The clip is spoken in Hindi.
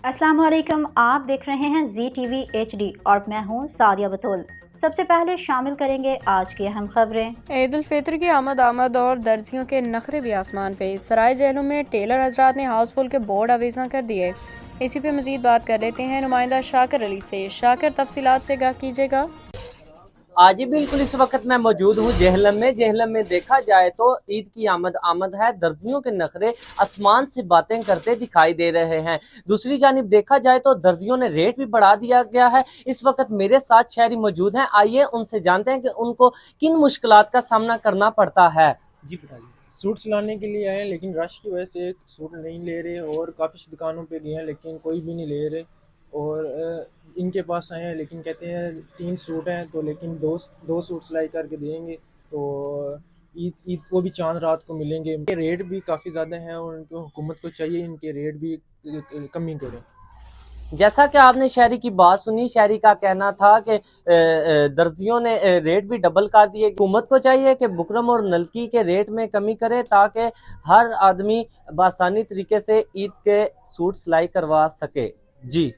अस्सलाम वालेकुम, आप देख रहे हैं ZTV HD और मैं हूं सादिया बतूल। सबसे पहले शामिल करेंगे आज की अहम खबरें। ईद उल फितर की आमद और दर्जियों के नखरे भी आसमान पे। सराय जेलों में टेलर हजरात ने हाउसफुल के बोर्ड अवेजा कर दिए। इसी पे मजीद बात कर लेते हैं नुमाइंदा शाकिर अली से। शाकिर, तफसीलात से आगाह कीजिएगा। आज ही बिल्कुल इस वक्त मैं मौजूद हूँ जेहलम में देखा जाए तो ईद की आमद है। दर्जियों के नखरे आसमान से बातें करते दिखाई दे रहे हैं। दूसरी जानिब देखा जाए तो दर्जियों ने रेट भी बढ़ा दिया गया है। इस वक्त मेरे साथ शहरी मौजूद हैं, आइए उनसे जानते हैं कि उनको किन मुश्किलात का सामना करना पड़ता है। जी बताइए। सूट सिलाने के लिए आए हैं, लेकिन रश की वजह से सूट नहीं ले रहे और काफ़ी दुकानों पे गए हैं लेकिन कोई भी नहीं ले रहे। और इनके पास आए हैं लेकिन कहते हैं 3 सूट हैं तो लेकिन दो सूट सिलाई करके देंगे तो ईद ईद को भी चांद रात को मिलेंगे। इनके रेट भी काफ़ी ज़्यादा हैं और उनको हुकूमत को चाहिए इनके रेट भी कमी करें। जैसा कि आपने शहरी की बात सुनी, शहरी का कहना था कि दर्जियों ने रेट भी डबल कर दिए। हुकूमत को चाहिए कि बुकरम और नलकी के रेट में कमी करे ताकि हर आदमी बआसानी तरीके से ईद के सूट सिलाई करवा सके। जी।